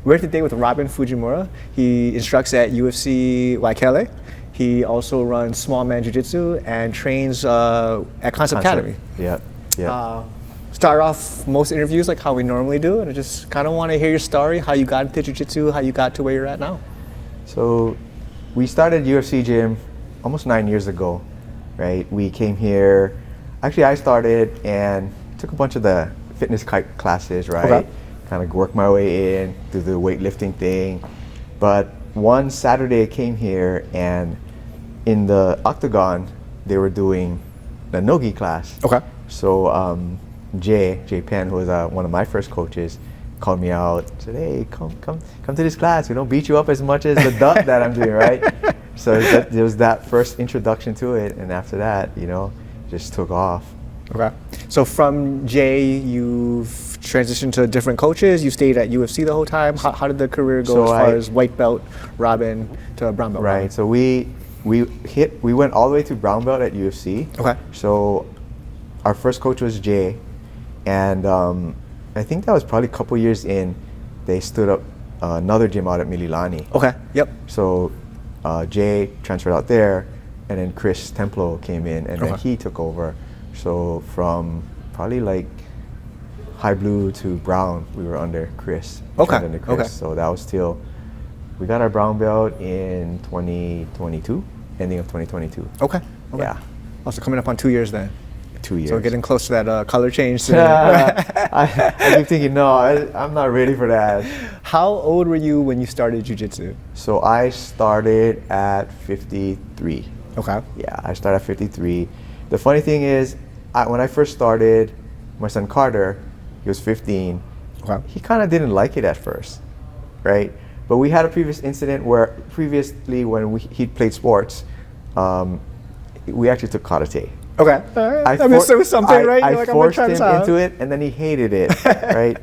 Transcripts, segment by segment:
We're here today with Robin Fujimura. He instructs at UFC Waikele. He also runs SMALLMAN Jiu-Jitsu and trains at Concept Academy. Yeah, yeah. Start off most interviews like how we normally do, and I just kind of want to hear your story, how you got into Jiu-Jitsu, how you got to where you're at now. So we started UFC Gym almost 9 years ago, right? We came here, actually I started and took a bunch of the fitness classes, right? Okay. Kind of worked my way in, do the weightlifting thing. But one Saturday I came here and in the octagon, they were doing the Nogi class. Okay. So Jay Penn, who was one of my first coaches, called me out, said, hey, come to this class. We don't beat you up as much as the duck that I'm doing, right? So there was that first introduction to it, and after that, just took off. Okay. So from Jay, you've transitioned to different coaches. You stayed at UFC the whole time. How did the career go as far as white belt Robin to brown belt? Right. Robin? So we went all the way to brown belt at UFC. Okay. So our first coach was Jay, and I think that was probably a couple years in. They stood up another gym out at Mililani. Okay. Yep. So Jay transferred out there, and then Chris Templo came in, and then he took over. So from probably like high blue to brown, we were under Chris. Okay. Under Chris. Okay. So that was till we got our brown belt in 2022, ending of 2022. Okay. Yeah. Also coming up on 2 years then. 2 years. So getting close to that color change soon. I keep thinking, no, I'm not ready for that. How old were you when you started Jiu-Jitsu? So I started at 53. Okay. Yeah, I started at 53. The funny thing is, when I first started, my son Carter, he was 15. Okay. He kind of didn't like it at first, right? But we had a previous incident where previously when he played sports, we actually took karate. Okay. I mean, so something, right? I forced him into it, and then he hated it, right?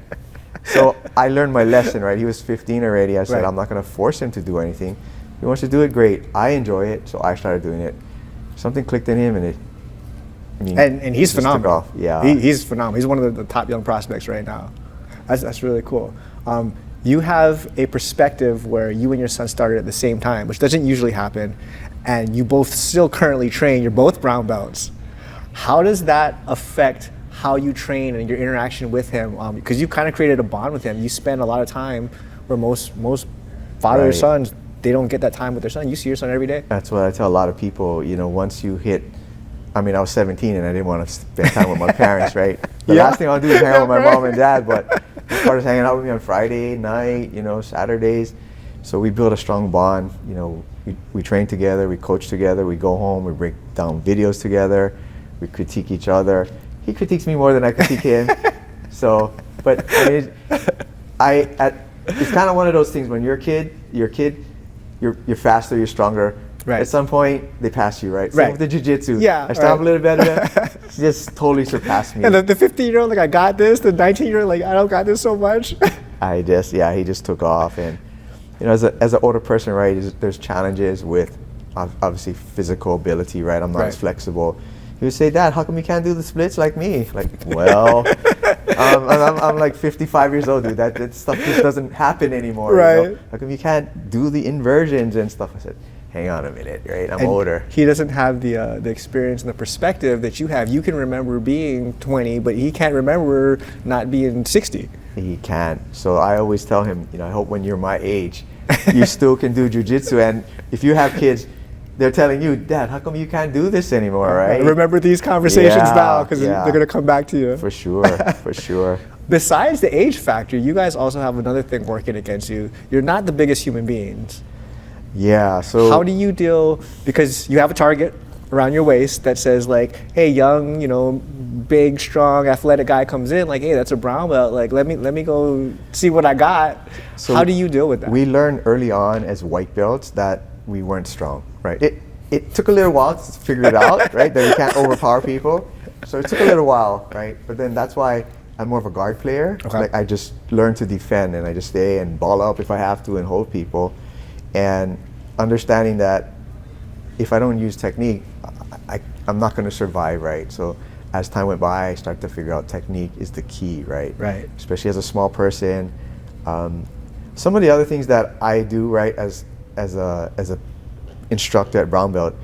So I learned my lesson, right? He was 15 already. I said, I'm not going to force him to do anything. He wants to do it, great. I enjoy it, so I started doing it. Something clicked in him, and and he's phenomenal. Yeah, he's phenomenal. He's one of the top young prospects right now. That's really cool. You have a perspective where you and your son started at the same time, which doesn't usually happen, and you both still currently train. You're both brown belts. How does that affect how you train and your interaction with him? Because you kind of created a bond with him. You spend a lot of time where most fathers, sons, they don't get that time with their son. You see your son every day. That's what I tell a lot of people. Once you hit, I was 17 and I didn't want to spend time with my parents, right? The last thing I want to do is hang out with my mom and dad, but he started hanging out with me on Friday night, Saturdays. So we built a strong bond. We train together, we coach together, we go home, we break down videos together, we critique each other. He critiques me more than I critique him. So, but it's kind of one of those things when you're a kid, you're faster, you're stronger. Right. At some point, they pass you, right? Same with the jiu-jitsu. Yeah. I start off a little better, just totally surpassed me. And the 15-year-old, like, I got this. The 19-year-old, like, I don't got this so much. He just took off. And, as an older person, right, there's challenges with, obviously, physical ability, right? I'm not as flexible. He would say, Dad, how come you can't do the splits like me? Like, well, I'm like 55 years old, dude. That stuff just doesn't happen anymore. Right. How come you can't do the inversions and stuff? I said, hang on a minute, right? I'm older. He doesn't have the experience and the perspective that you have. You can remember being 20, but he can't remember not being 60. He can't. So I always tell him, I hope when you're my age, you still can do jiu-jitsu. And if you have kids, they're telling you, Dad, how come you can't do this anymore, right? Remember these conversations now, because they're going to come back to you. For sure, for sure. Besides the age factor, you guys also have another thing working against you. You're not the biggest human beings. Yeah, so... How do you deal, because you have a target around your waist that says like, hey, young, big, strong, athletic guy comes in, like, hey, that's a brown belt, like, let me go see what I got. So how do you deal with that? We learned early on as white belts that we weren't strong, right? It took a little while to figure it out, right? That we can't overpower people. So it took a little while, right? But then that's why I'm more of a guard player. Okay. Like I just learn to defend and I just stay and ball up if I have to and hold people. And understanding that if I don't use technique, I'm not going to survive, right? So as time went by, I started to figure out technique is the key, right? Right. Especially as a small person. Some of the other things that I do, right, as a instructor at brown belt,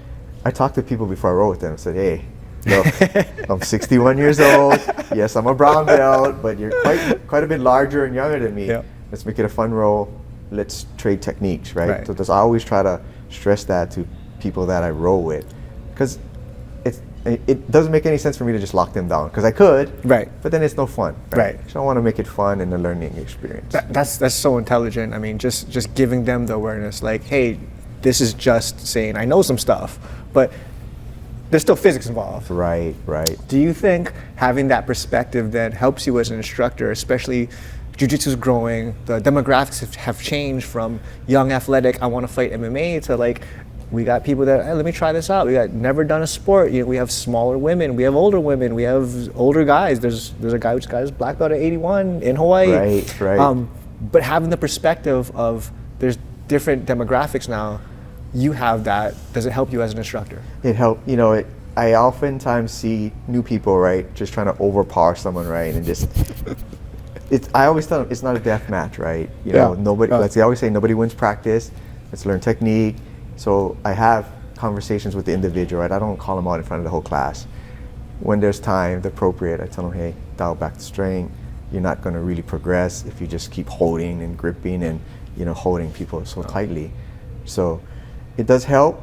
I talk to people before I roll with them and said, hey, look, I'm 61 years old. Yes, I'm a brown belt, but you're quite a bit larger and younger than me. Yep. Let's make it a fun roll. Let's trade techniques, right? Right. So I always try to stress that to people that I roll with, because it doesn't make any sense for me to just lock them down, because I could, Right. but then it's no fun. Right. So I want to make it fun and a learning experience. That's so intelligent. I mean, just giving them the awareness, like, hey, this is just saying I know some stuff, but there's still physics involved. Right, right. Do you think having that perspective then helps you as an instructor, especially Jiu-Jitsu is growing, the demographics have changed from young athletic, I want to fight MMA, to like, we got people that, hey, let me try this out. We got never done a sport. You know, we have smaller women, we have older women, we have older guys. There's a guy who's got his black belt at 81 in Hawaii. Right, right. But having the perspective of there's different demographics now, you have that. Does it help you as an instructor? It helped, you know, I oftentimes see new people, right, just trying to overpower someone, right, and just, I always tell them, it's not a death match, right? You know, nobody, like they always say, nobody wins practice. Let's learn technique. So I have conversations with the individual, right? I don't call them out in front of the whole class. When there's time, the appropriate, I tell them, hey, dial back the strength. You're not going to really progress if you just keep holding and gripping and, you know, holding people so tightly. So it does help.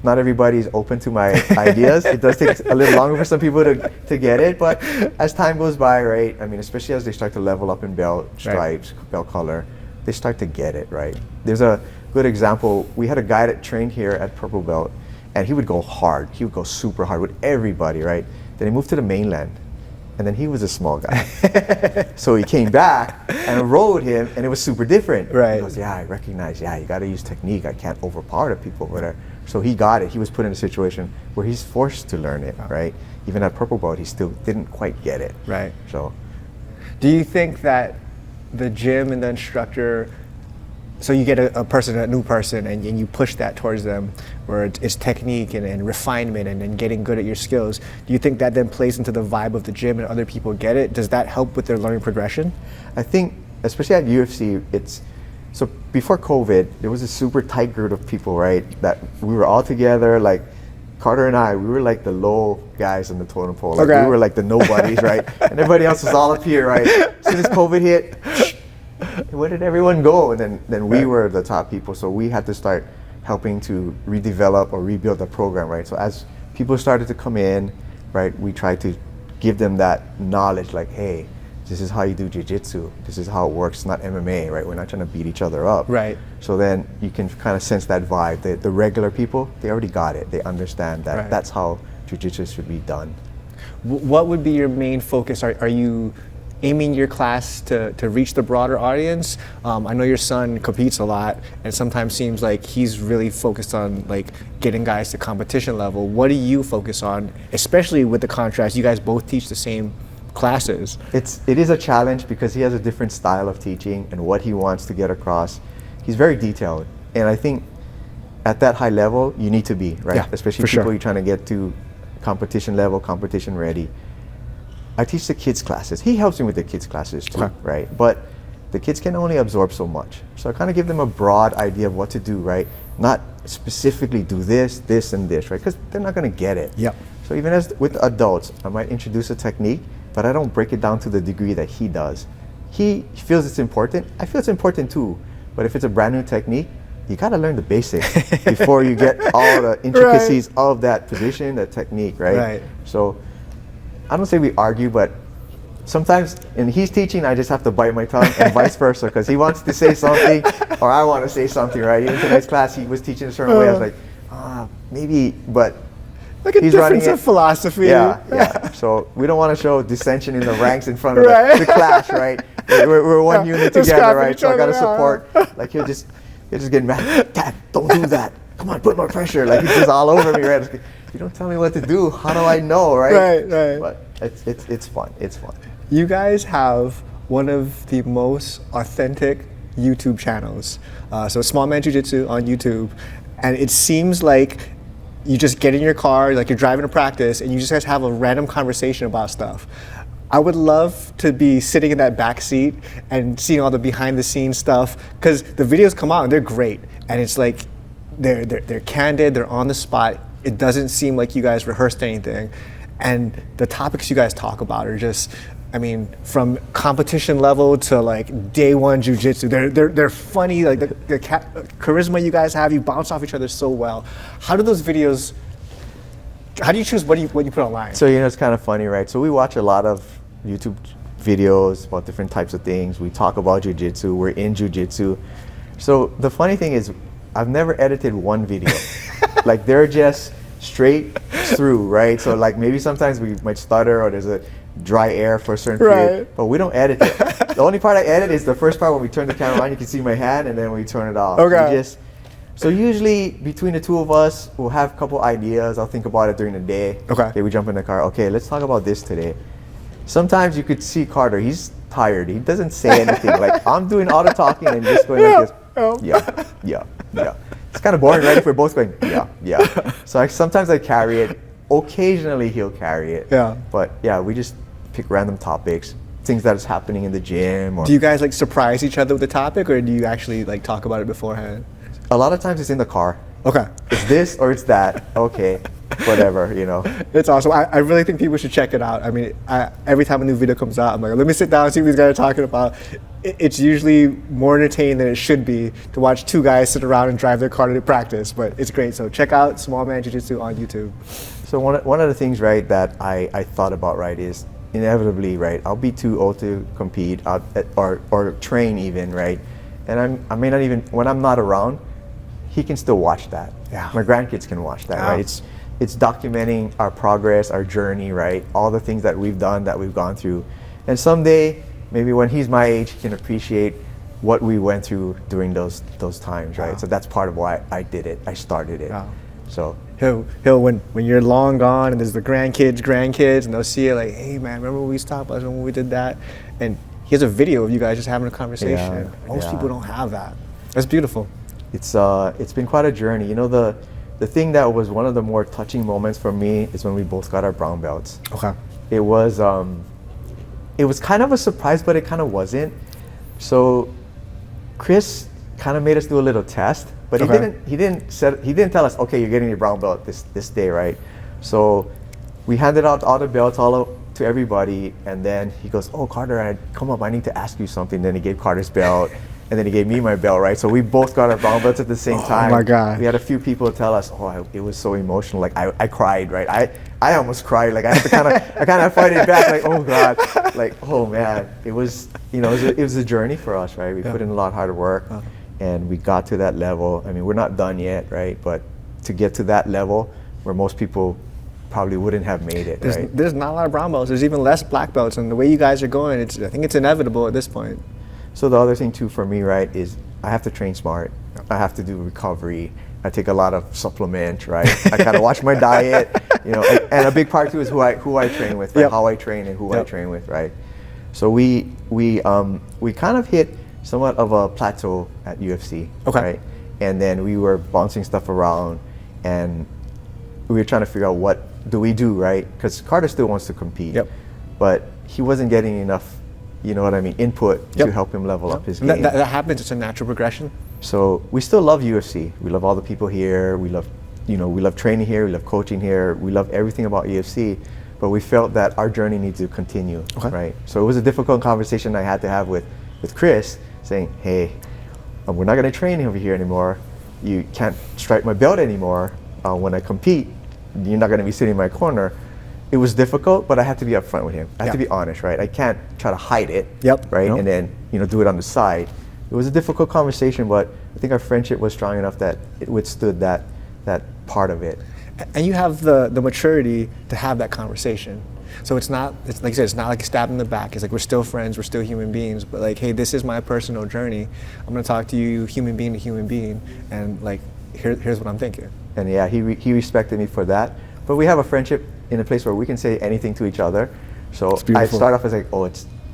Not everybody's open to my ideas. It does take a little longer for some people to get it, but as time goes by, right? I mean, especially as they start to level up in belt stripes, belt color, they start to get it, right? There's a good example. We had a guy that trained here at purple belt, and he would go hard. He would go super hard with everybody, right? Then he moved to the mainland, and then he was a small guy. So he came back and I rode him, and it was super different. Right. He goes, yeah, I recognize, yeah, you got to use technique. I can't overpower the people over there. So he got it. He was put in a situation where he's forced to learn it, right? Even at purple belt, he still didn't quite get it. Right. So, do you think that the gym and the instructor, so you get a new person, and you push that towards them, where it's technique and refinement and getting good at your skills. Do you think that then plays into the vibe of the gym and other people get it? Does that help with their learning progression? I think, especially at UFC, so before COVID, there was a super tight group of people, right? That we were all together, like Carter and I, we were like the low guys on the totem pole. Like we were like the nobodies, right? And everybody else was all up here, right? As soon as COVID hit, where did everyone go? And then we were the top people, so we had to start helping to redevelop or rebuild the program, right? So as people started to come in, right, we tried to give them that knowledge, like, hey, this is how you do jiu-jitsu. This is how it works. It's not MMA, right? We're not trying to beat each other up. Right. So then you can kind of sense that vibe. The regular people, they already got it. They understand that that's how jiu-jitsu should be done. What would be your main focus? Are you aiming your class to reach the broader audience? I know your son competes a lot, and sometimes seems like he's really focused on like getting guys to competition level. What do you focus on, especially with the contrast? You guys both teach the same classes. It is a challenge because he has a different style of teaching and what he wants to get across. He's very detailed, and I think at that high level you need to be, right? Yeah, especially people you're trying to get to competition level, competition ready. I teach the kids classes. He helps me with the kids classes too, right? But the kids can only absorb so much. So I kind of give them a broad idea of what to do, right? Not specifically do this, this, and this, right? Because they're not going to get it. Yep. So even as with adults, I might introduce a technique, but I don't break it down to the degree that he does. He feels it's important. I feel it's important too. But if it's a brand new technique, you got to learn the basics before you get all the intricacies of that position, that technique, right? So I don't say we argue, but sometimes, and he's teaching, I just have to bite my tongue, and vice versa, because he wants to say something, or I want to say something, right? Even tonight's class, he was teaching a certain way. I was like, maybe, but like a difference of philosophy. Yeah. So we don't want to show dissension in the ranks in front of the class, right? We're one unit together, right? So I got to support. Like he'll just get mad. Dad, don't do that. Come on, put more pressure. Like he's just all over me, right? Like, you don't tell me what to do. How do I know, right? Right. But it's fun. It's fun. You guys have one of the most authentic YouTube channels. So SMALLMAN Jiu-Jitsu on YouTube, and it seems like you just get in your car, like you're driving to practice, and you just guys have a random conversation about stuff. I would love to be sitting in that back seat and seeing all the behind the scenes stuff, because the videos come out and they're great, and it's like they're candid, they're on the spot. It doesn't seem like you guys rehearsed anything, and the topics you guys talk about are just, I mean, from competition level to like day one jiu-jitsu. They're funny, like the charisma you guys have, you bounce off each other so well. How do those videos? How do you choose what you put online? So, you know, it's kind of funny, right? So we watch a lot of YouTube videos about different types of things. We talk about jiu-jitsu. We're in jiu-jitsu. So the funny thing is, I've never edited one video. Like, they're just straight through, right? So like maybe sometimes we might stutter or there's a dry air for a certain period, but we don't edit it. The only part I edit is the first part when we turn the camera on, you can see my hand, and then we turn it off. Okay. So usually between the two of us, we'll have a couple ideas. I'll think about it during the day. Okay, we jump in the car. Okay, let's talk about this today. Sometimes you could see Carter, he's tired. He doesn't say anything. Like, I'm doing all the talking and just going like this. Yeah. It's kind of boring, right? If we're both going, yeah. So sometimes I carry it. Occasionally he'll carry it. Yeah. But yeah, we just pick random topics, things that is happening in the gym. Or do you guys like surprise each other with the topic, or do you actually like talk about it beforehand? A lot of times it's in the car. Okay. It's this or it's that. Okay. Whatever, you know. It's awesome. I really think people should check it out. I mean, every time a new video comes out, I'm like, let me sit down and see what these guys are talking about. It's usually more entertaining than it should be to watch two guys sit around and drive their car to practice, but it's great. So check out SMALLMAN Jiu-Jitsu on YouTube. So one of the things, right, that I thought about, right, is inevitably, right, I'll be too old to compete or train even, right? And I may not even, when I'm not around, he can still watch that. Yeah. My grandkids can watch that, right? It's documenting our progress, our journey, right? All the things that we've done, that we've gone through. And someday, maybe when he's my age, he can appreciate what we went through during those times, right? So that's part of why I did it. I started it. So he'll when you're long gone and there's the grandkids, and they'll see it like, hey man, remember when we stopped us when we did that? And he has a video of you guys just having a conversation. Most people don't have that. That's beautiful. It's been quite a journey. You know, the thing that was one of the more touching moments for me is when we both got our brown belts. Okay. It was kind of a surprise, but it kind of wasn't. So Chris kind of made us do a little test, but he didn't tell us, okay, you're getting your brown belt this day, right? So we handed out all the belts to everybody, and then he goes, oh, Carter, come up, I need to ask you something. Then he gave Carter's belt. And then he gave me my belt, right? So we both got our brown belts at the same time. Oh my God. We had a few people tell us, it was so emotional. Like I cried, right? I almost cried. Like I had to kind of fight it back. Like, oh God, like, oh man. It was, you know, it was a journey for us, right? We put in a lot of hard work, and we got to that level. I mean, we're not done yet, right? But to get to that level where most people probably wouldn't have made it, right? There's not a lot of brown belts. There's even less black belts, and the way you guys are going, I think it's inevitable at this point. So the other thing too for me, right, is I have to train smart. I have to do recovery. I take a lot of supplement, right? I kind of watch my diet, you know, and a big part too is who I train with, like how I train and who I train with, right? So we kind of hit somewhat of a plateau at UFC, right? And then we were bouncing stuff around, and we were trying to figure out what do we do, right? Because Carter still wants to compete, but he wasn't getting enough, you know what I mean, input to help him level up his game. That happens. It's a natural progression. So we still love UFC. We love all the people here. We love, you know, we love training here. We love coaching here. We love everything about UFC. But we felt that our journey needs to continue, right? So it was a difficult conversation I had to have with Chris, saying, hey, we're not going to train over here anymore. You can't strike my belt anymore. When I compete, you're not going to be sitting in my corner. It was difficult, but I had to be upfront with him. I had to be honest, right? I can't try to hide it, right? And then, you know, do it on the side. It was a difficult conversation, but I think our friendship was strong enough that it withstood that part of it. And you have the maturity to have that conversation. So it's like you said, it's not like a stab in the back. It's like we're still friends, we're still human beings, but like, hey, this is my personal journey. I'm gonna talk to you human being to human being, and like, here's what I'm thinking. And yeah, he respected me for that. But we have a friendship in a place where we can say anything to each other. So I start off as like,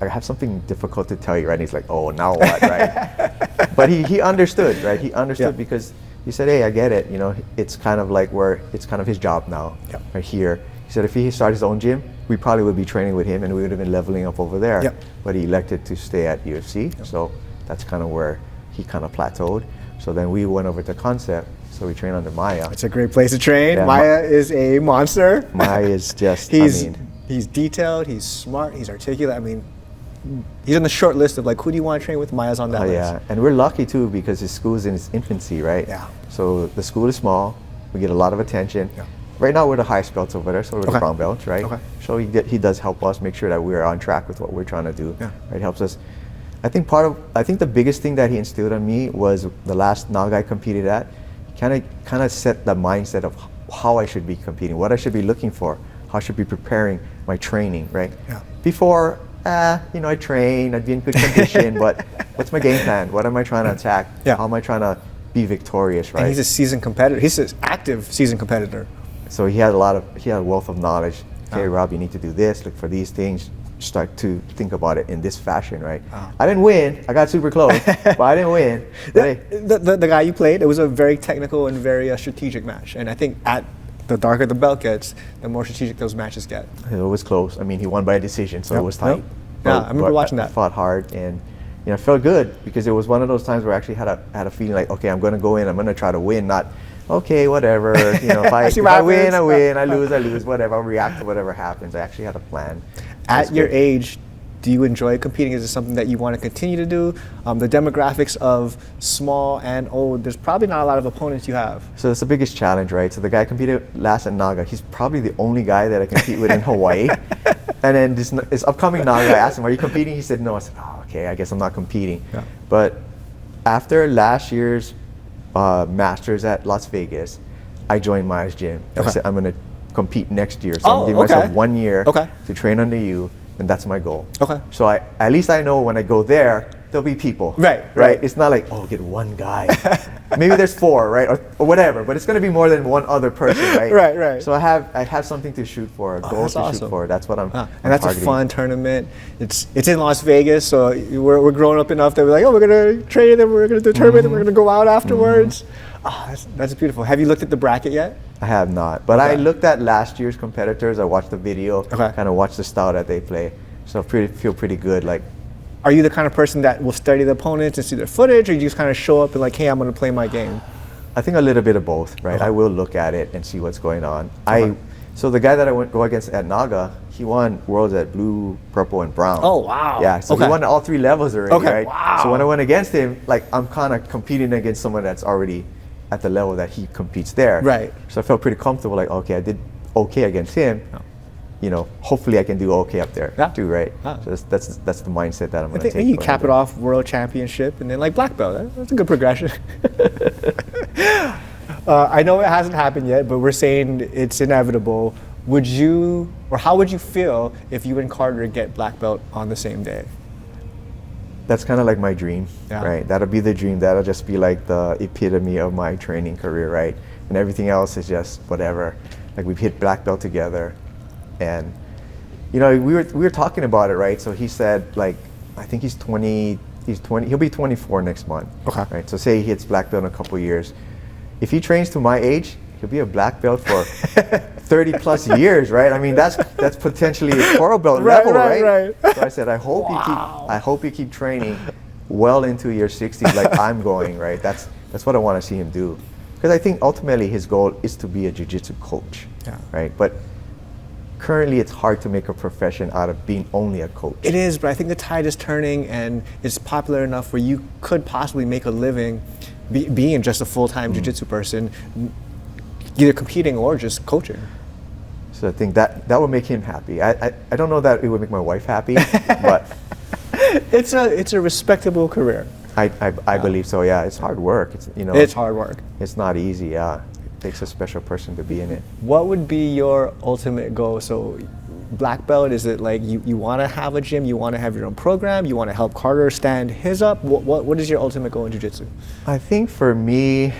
I have something difficult to tell you, right? And he's like, oh, now what, right? But he understood, right? He understood because he said, hey, I get it. You know, it's kind of like it's kind of his job now, right here. said if he started his own gym, we probably would be training with him and we would have been leveling up over there. Yep. But he elected to stay at UFC, so that's kind of where he kind of plateaued. So then we went over to Concept, so we trained under Maya. It's a great place to train. Yeah, Maya is a monster. Maya is just, he's detailed, he's smart, he's articulate. I mean, he's on the short list of like, who do you want to train with? Maya's on that list. Yeah, and we're lucky too because his school's in its infancy, right? Yeah. So the school is small, we get a lot of attention. Yeah. Right now we're the highest belts over there, so we're the brown belts, right? Okay. So he does help us make sure that we're on track with what we're trying to do. Yeah. Right, helps us. I think the biggest thing that he instilled on me was the last Naga I competed at. He kind of set the mindset of how I should be competing, what I should be looking for, how I should be preparing my training, right? Yeah. Before, I train, I'd be in good condition, but what's my game plan? What am I trying to attack? Yeah. How am I trying to be victorious, right? And he's a seasoned competitor. He's an active seasoned competitor. So he had a wealth of knowledge. Okay, Rob, you need to do this, look for these things, start to think about it in this fashion, right? I didn't win, I got super close, but I didn't win. The guy you played, it was a very technical and very strategic match. And I think the darker the belt gets, the more strategic those matches get. It was close. I mean, he won by a decision, so it was tight. Yep. Yeah, I remember watching that. I fought hard, and I felt good because it was one of those times where I actually had a feeling like, okay, I'm going to go in, I'm going to try to win, not, okay, whatever. If I win, I win. I lose, whatever. I'll react to whatever happens. I actually had a plan. At your age, do you enjoy competing? Is it something that you want to continue to do? The demographics of small and old, there's probably not a lot of opponents you have. So that's the biggest challenge, right? So the guy competed last at Naga. He's probably the only guy that I compete with in Hawaii. And then this upcoming Naga, I asked him, are you competing? He said, no. I said, oh, okay, I guess I'm not competing. Yeah. But after last year's Masters at Las Vegas, I joined Maya's gym. Okay. I said, I'm going to compete next year. So I'm giving myself 1 year to train under you, and that's my goal. Okay. So at least I know when I go there, there'll be people. Right. It's not like, oh, get one guy. Maybe there's 4, right? Or whatever, but it's going to be more than one other person, right? Right. So I have something to shoot for, a goal to shoot for. That's what I'm And that's targeting. A fun tournament. It's in Las Vegas, so we're grown up enough that we're like, oh, we're going to train, and we're going to do a tournament, and we're going to go out afterwards. That's beautiful. Have you looked at the bracket yet? I have not, but I looked at last year's competitors. I watched the video, kind of watched the style that they play. So feel pretty good. Like, are you the kind of person that will study the opponents and see their footage, or you just kind of show up and like, hey, I'm going to play my game? I think a little bit of both, right? I will look at it and see what's going on. So the guy that I go against at Naga, he won worlds at blue, purple, and brown. Oh, wow. Yeah, so he won all 3 levels already, right? Wow. So when I went against him, like, I'm kind of competing against someone that's already at the level that he competes there. Right. So I felt pretty comfortable, like, okay, I did okay against him. Hopefully I can do okay up there too, right? So that's the mindset that I'm going to take. I think you cap it off world championship and then like black belt. That's a good progression. I know it hasn't happened yet, but we're saying it's inevitable. How would you feel if you and Carter get black belt on the same day? That's kind of like my dream, right? That'll be the dream. That'll just be like the epitome of my training career, right? And everything else is just whatever. Like, we've hit black belt together. And we were talking about it, right? So he said, like, I think he's 20, he'll be 24 next month. Okay. Right? So say he hits black belt in a couple years. If he trains to my age, he'll be a black belt for 30 plus years, right? I mean, that's potentially a coral belt level, right? So I said, I hope you keep training well into your 60s like I'm going, right? That's what I want to see him do. Because I think ultimately his goal is to be a jiu-jitsu coach, right? But currently, it's hard to make a profession out of being only a coach. It is, but I think the tide is turning, and it's popular enough where you could possibly make a living being just a full-time jiu-jitsu person, either competing or just coaching. So I think that would make him happy. I don't know that it would make my wife happy, but it's a respectable career. I believe so. Yeah, it's hard work. It's hard work. It's not easy. Yeah. Takes a special person to be in it. What would be your ultimate goal? So black belt, is it like you want to have a gym, you want to have your own program, you want to help Carter stand his up? What is your ultimate goal in jiu-jitsu? I think for me,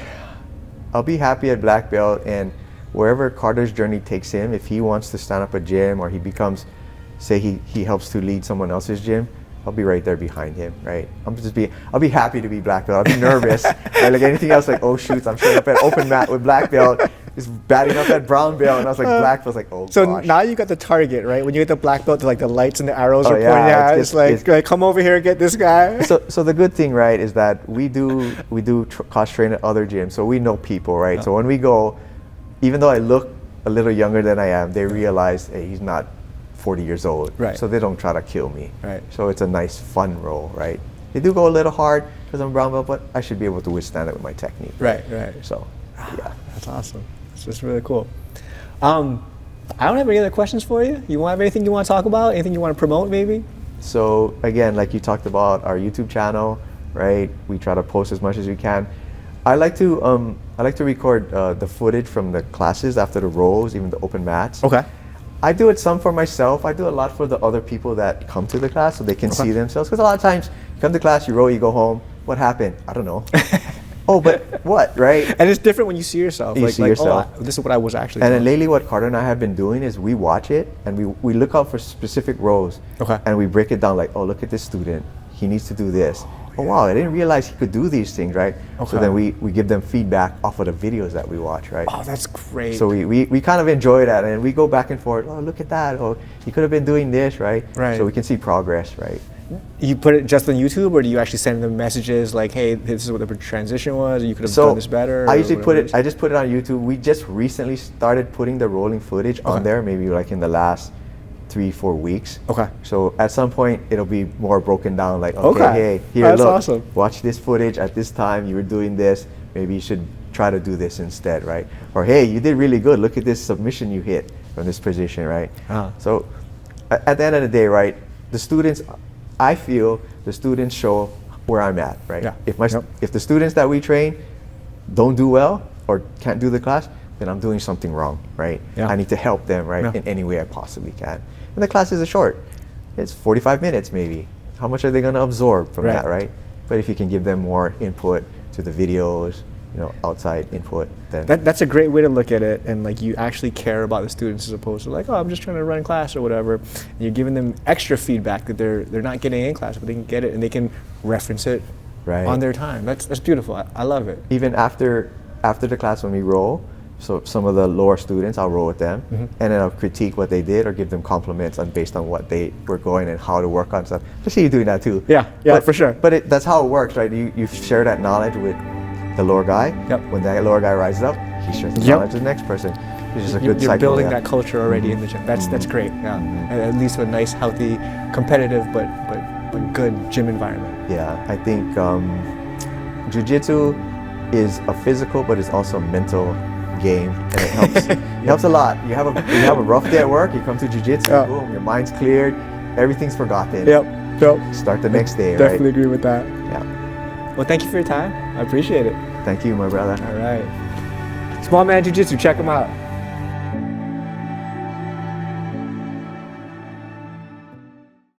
I'll be happy at black belt, and wherever Carter's journey takes him, if he wants to stand up a gym or he becomes, say he helps to lead someone else's gym, I'll be right there behind him, right? I'll be happy to be black belt. I'll be nervous, right? Like anything else, like, oh shoot, I'm showing up at open mat with black belt. just batting up that brown belt, and I was like black belt. I was like, oh So gosh. now you got the target, right? When you get the black belt, like the lights and the arrows are yeah, pointing at. it's- It's like, come over here and get this guy. So the good thing, right, is that we do cross train at other gyms, so we know people, right? So when we go, even though I look a little younger than I am, they realize, hey, he's not 40 years old, Right. so they don't try to kill me. Right. So it's a nice, fun roll, right? They do go a little hard because I'm brown belt, but I should be able to withstand it with my technique. Right. So, yeah. That's awesome. It's just really cool. I don't have any other questions for you. You have anything you want to talk about? Anything you want to promote, maybe? So again, like you talked about our YouTube channel, right? We try to post as much as we can. I like to record the footage from the classes after the rolls, even the open mats. Okay. I do it some for myself. I do a lot for the other people that come to the class so they can see themselves. Because a lot of times you come to class, you roll, you go home. What happened? I don't know. Oh, but what, right? And it's different when you see yourself. You see yourself. Oh, this is what I was actually And doing. then lately what Carter and I have been doing is we watch it and we look out for specific rows. Okay. And we break it down like, oh, look at this student. He needs to do this. Oh, wow, I didn't realize he could do these things, right? Okay. So then we give them feedback off of the videos that we watch, right? Oh, that's great. So we kind of enjoy that, and we go back and forth. Oh, look at that. Oh, he could have been doing this, right? Right. So we can see progress, right? You put it just on YouTube, or do you actually send them messages like, "Hey, this is what the transition was. Or you could have done this better." I or usually whatever put it. I just put it on YouTube. We just recently started putting the rolling footage on there, maybe like in the last 3-4 weeks. Okay. So at some point it'll be more broken down. Like, okay, hey, here, That's look, awesome. watch this footage at this time. You were doing this. Maybe you should try to do this instead, right? Or hey, you did really good. Look at this submission you hit from this position, right? So at the end of the day, right, the students, I feel the students show where I'm at, right? Yeah. If the students that we train don't do well or can't do the class, then I'm doing something wrong, right? Yeah. I need to help them, right, in any way I possibly can. And the classes are short. It's 45 minutes maybe. How much are they going to absorb from that, right? But if you can give them more input to the videos, outside input, then That's a great way to look at it, and like you actually care about the students as opposed to like, oh, I'm just trying to run class or whatever. And you're giving them extra feedback that they're not getting in class, but they can get it and they can reference it on their time. That's beautiful. I love it. even after the class when we roll, so some of the lower students, I'll roll with them, and then I'll critique what they did or give them compliments based on what they were going and how to work on stuff. I see you doing that too. Yeah, for sure. But that's how it works, right? You share that knowledge with the lower guy. When that lower guy rises up, he shares the knowledge to the next person. It's just a good cycle. You're building that culture already in the gym. That's great. Yeah, and at least a nice, healthy, competitive, but good gym environment. Yeah, I think Jiu-Jitsu is a physical, but it's also a mental game, and it helps. It helps a lot. You have a rough day at work. You come to Jiu-Jitsu, boom, your mind's cleared, everything's forgotten. Yep. Start the next day. Definitely right? agree with that. Yeah. Well, thank you for your time. I appreciate it. Thank you, my brother. All right. SMALLMAN Jiu-Jitsu. Check them out.